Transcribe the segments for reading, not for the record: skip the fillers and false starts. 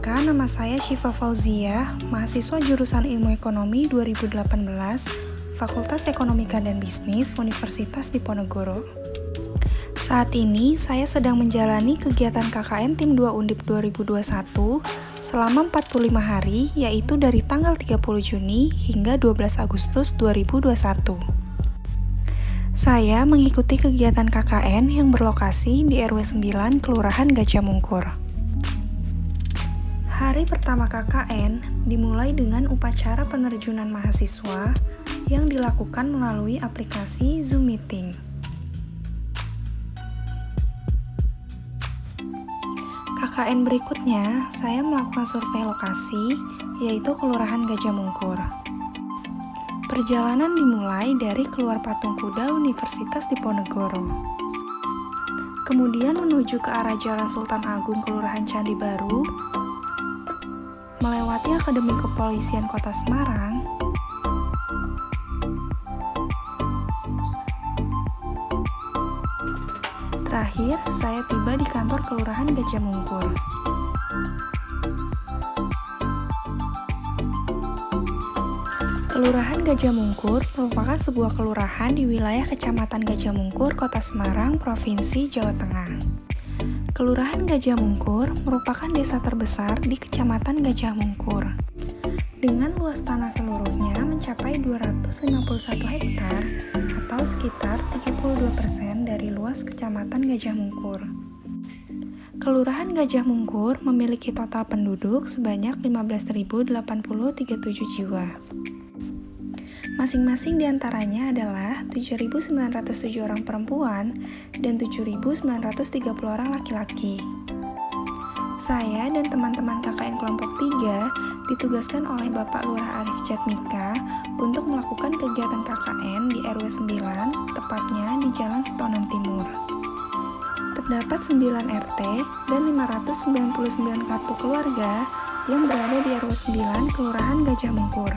Perkenalkan, nama saya Syifa Fauzia, mahasiswa jurusan Ilmu Ekonomi 2018, Fakultas Ekonomika dan Bisnis, Universitas Diponegoro. Saat ini, saya sedang menjalani kegiatan KKN Tim 2 Undip 2021 selama 45 hari, yaitu dari tanggal 30 Juni hingga 12 Agustus 2021. Saya mengikuti kegiatan KKN yang berlokasi di RW 9, Kelurahan Gajah Mungkur. Hari pertama KKN dimulai dengan upacara penerjunan mahasiswa yang dilakukan melalui aplikasi Zoom Meeting. KKN berikutnya, saya melakukan survei lokasi, yaitu Kelurahan Gajah Mungkur. Perjalanan dimulai dari keluar patung kuda Universitas Diponegoro. Kemudian menuju ke arah Jalan Sultan Agung Kelurahan Candi Baru, melewati Akademi Kepolisian Kota Semarang, terakhir saya tiba di kantor Kelurahan Gajah Mungkur. Kelurahan Gajah Mungkur merupakan sebuah kelurahan di wilayah Kecamatan Gajah Mungkur, Kota Semarang, Provinsi Jawa Tengah. Kelurahan Gajah Mungkur merupakan desa terbesar di Kecamatan Gajah Mungkur, dengan luas tanah seluruhnya mencapai 251 hektar atau sekitar 32% dari luas Kecamatan Gajah Mungkur. Kelurahan Gajah Mungkur memiliki total penduduk sebanyak 15.087 jiwa. Masing-masing diantaranya adalah 7.907 orang perempuan dan 7.930 orang laki-laki. Saya dan teman-teman KKN kelompok 3 ditugaskan oleh Bapak Lurah Arif Jatmika untuk melakukan kegiatan KKN di RW 9, tepatnya di Jalan Setonan Timur. Terdapat 9 RT dan 599 kartu keluarga yang berada di RW 9 Kelurahan Gajah Mungkur.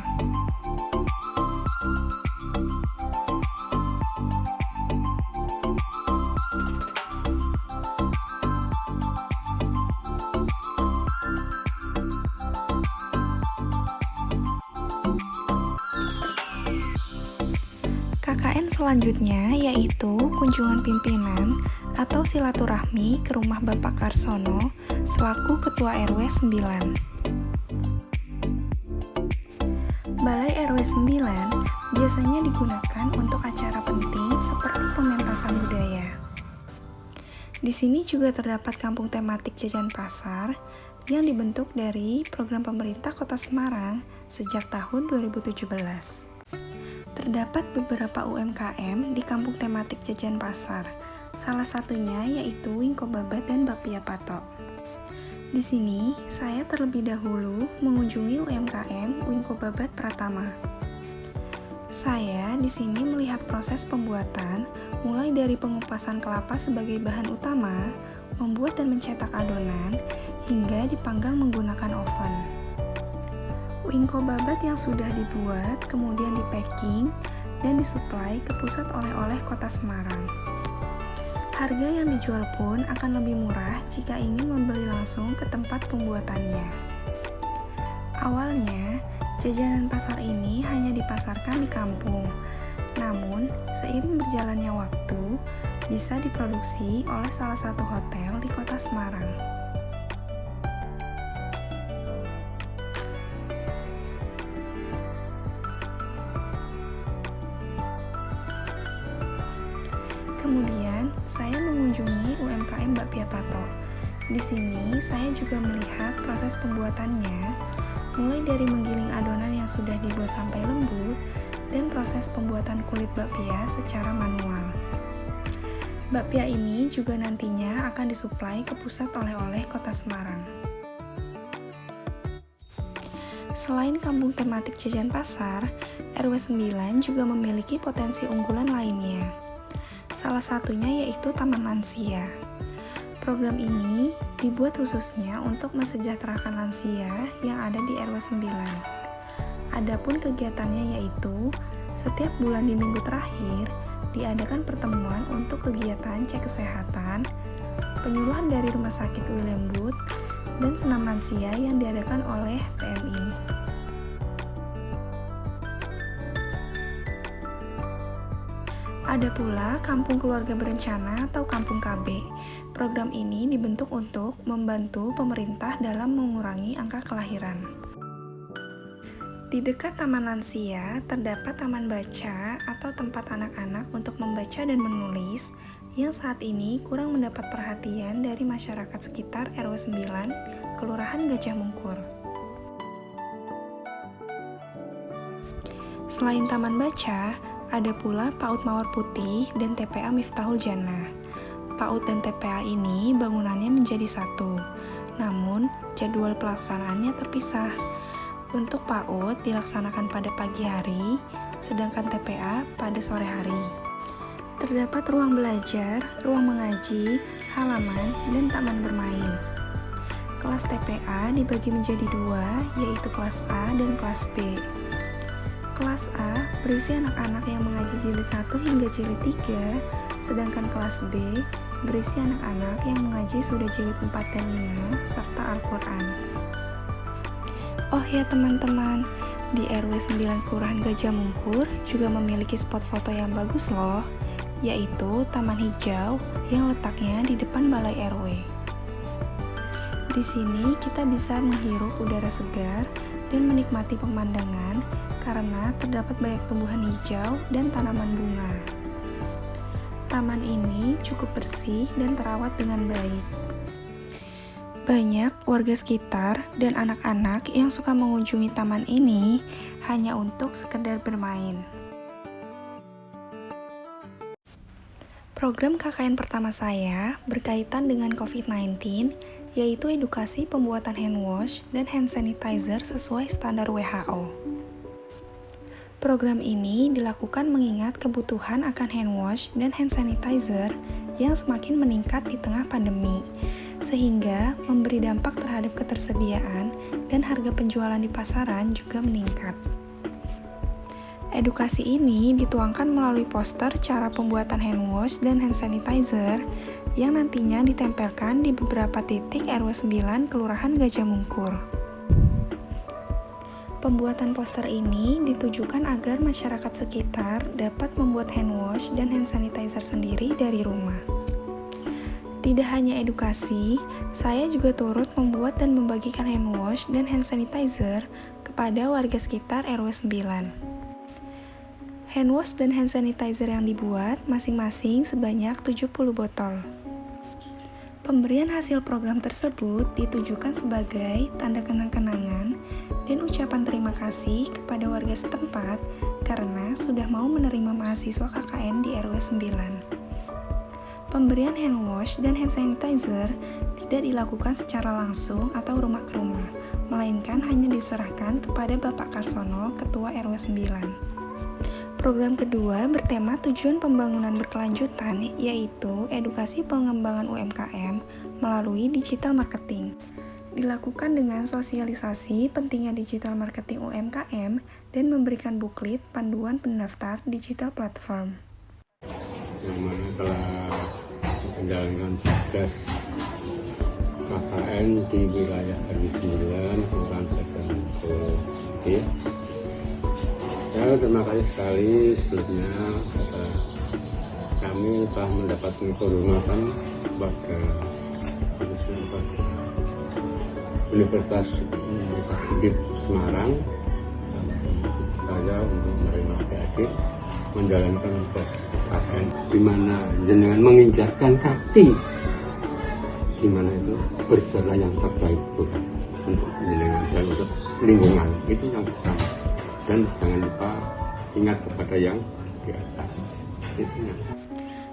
KKN selanjutnya yaitu kunjungan pimpinan atau silaturahmi ke rumah Bapak Karsono selaku Ketua RW 9. Balai RW 9 biasanya digunakan untuk acara penting seperti pementasan budaya. Di sini juga terdapat kampung tematik jajan pasar yang dibentuk dari program pemerintah Kota Semarang sejak tahun 2017. Terdapat beberapa UMKM di kampung tematik jajan pasar, salah satunya yaitu Wingko Babat dan Bapia Patok. Di sini, saya terlebih dahulu mengunjungi UMKM Wingko Babat Pratama. Saya di sini melihat proses pembuatan, mulai dari pengupasan kelapa sebagai bahan utama, membuat dan mencetak adonan, hingga dipanggang menggunakan oven. Wingko Babat yang sudah dibuat kemudian di-packing dan disuplai ke pusat oleh-oleh Kota Semarang. Harga yang dijual pun akan lebih murah jika ingin membeli langsung ke tempat pembuatannya. Awalnya, jajanan pasar ini hanya dipasarkan di kampung. Namun, seiring berjalannya waktu, bisa diproduksi oleh salah satu hotel di Kota Semarang. Kemudian, saya mengunjungi UMKM Bapia Patok. Di sini, saya juga melihat proses pembuatannya, mulai dari menggiling adonan yang sudah dibuat sampai lembut, dan proses pembuatan kulit bakpia secara manual. Bakpia ini juga nantinya akan disuplai ke pusat oleh-oleh Kota Semarang. Selain kampung tematik jajan pasar, RW 9 juga memiliki potensi unggulan lainnya. Salah satunya yaitu Taman Lansia. Program ini dibuat khususnya untuk mesejahterakan lansia yang ada di RW 9. Adapun kegiatannya yaitu setiap bulan di minggu terakhir diadakan pertemuan untuk kegiatan cek kesehatan, penyuluhan dari Rumah Sakit William Booth, dan senam lansia yang diadakan oleh PMI. Ada pula Kampung Keluarga Berencana atau Kampung KB. Program ini dibentuk untuk membantu pemerintah dalam mengurangi angka kelahiran. Di dekat Taman Lansia, terdapat taman baca atau tempat anak-anak untuk membaca dan menulis yang saat ini kurang mendapat perhatian dari masyarakat sekitar RW 9, Kelurahan Gajah Mungkur. Selain taman baca, ada pula PAUD Mawar Putih dan TPA Miftahul Jannah. PAUD dan TPA ini bangunannya menjadi satu, namun jadwal pelaksanaannya terpisah. Untuk PAUD dilaksanakan pada pagi hari, sedangkan TPA pada sore hari. Terdapat ruang belajar, ruang mengaji, halaman, dan taman bermain. Kelas TPA dibagi menjadi dua, yaitu kelas A dan kelas B. Kelas A berisi anak-anak yang mengaji jilid 1 hingga jilid 3, sedangkan kelas B berisi anak-anak yang mengaji sudah jilid 4 dan 5, serta Al-Quran. Oh ya teman-teman, di RW 9 Kelurahan Gajah Mungkur juga memiliki spot foto yang bagus loh, yaitu taman hijau yang letaknya di depan balai RW. Di sini kita bisa menghirup udara segar dan menikmati pemandangan karena terdapat banyak tumbuhan hijau dan tanaman bunga. Taman ini cukup bersih dan terawat dengan baik. Banyak warga sekitar dan anak-anak yang suka mengunjungi taman ini hanya untuk sekedar bermain. Program KKN pertama saya berkaitan dengan COVID-19, yaitu edukasi pembuatan hand wash dan hand sanitizer sesuai standar WHO. Program ini dilakukan mengingat kebutuhan akan hand wash dan hand sanitizer yang semakin meningkat di tengah pandemi, sehingga memberi dampak terhadap ketersediaan dan harga penjualan di pasaran juga meningkat. Edukasi ini dituangkan melalui poster cara pembuatan hand wash dan hand sanitizer yang nantinya ditempelkan di beberapa titik RW 9 Kelurahan Gajah Mungkur. Pembuatan poster ini ditujukan agar masyarakat sekitar dapat membuat hand wash dan hand sanitizer sendiri dari rumah. Tidak hanya edukasi, saya juga turut membuat dan membagikan hand wash dan hand sanitizer kepada warga sekitar RW 9. Hand wash dan hand sanitizer yang dibuat masing-masing sebanyak 70 botol. Pemberian hasil program tersebut ditujukan sebagai tanda kenang-kenangan dan ucapan terima kasih kepada warga setempat karena sudah mau menerima mahasiswa KKN di RW 9. Pemberian hand wash dan hand sanitizer tidak dilakukan secara langsung atau rumah ke rumah, melainkan hanya diserahkan kepada Bapak Karsono, Ketua RW 9. Program kedua bertema tujuan pembangunan berkelanjutan, yaitu edukasi pengembangan UMKM melalui digital marketing. Dilakukan dengan sosialisasi pentingnya digital marketing UMKM dan memberikan buklet panduan pendaftar digital platform. Yang mana telah menjalankan tugas KKN di wilayah RW 9 Kelurahan Gajah Mungkur. Ya, terima kasih sekali sebelumnya kami telah mendapatkan kehormatan kepada Universitas di Semarang saya untuk menerima adik menjalankan tugas KKN di mana jenengan menginjakkan kaki di mana itu berjalan yang terbaik untuk jenengan dan untuk lingkungan, itu yang pertama. Dan jangan lupa ingat kepada yang di atas.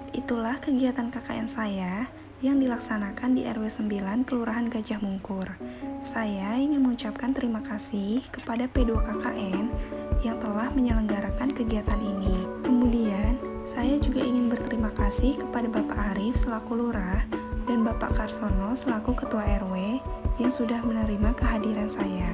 Itulah kegiatan KKN saya yang dilaksanakan di RW 9 Kelurahan Gajah Mungkur. Saya ingin mengucapkan terima kasih kepada P2KKN yang telah menyelenggarakan kegiatan ini. Kemudian, saya juga ingin berterima kasih kepada Bapak Arif selaku Lurah dan Bapak Karsono selaku Ketua RW yang sudah menerima kehadiran saya.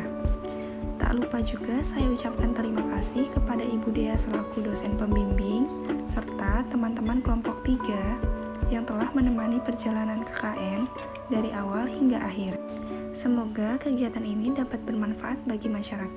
Tak lupa juga saya ucapkan terima kasih kepada Ibu Dea selaku dosen pembimbing, serta teman-teman kelompok 3 yang telah menemani perjalanan KKN dari awal hingga akhir. Semoga kegiatan ini dapat bermanfaat bagi masyarakat.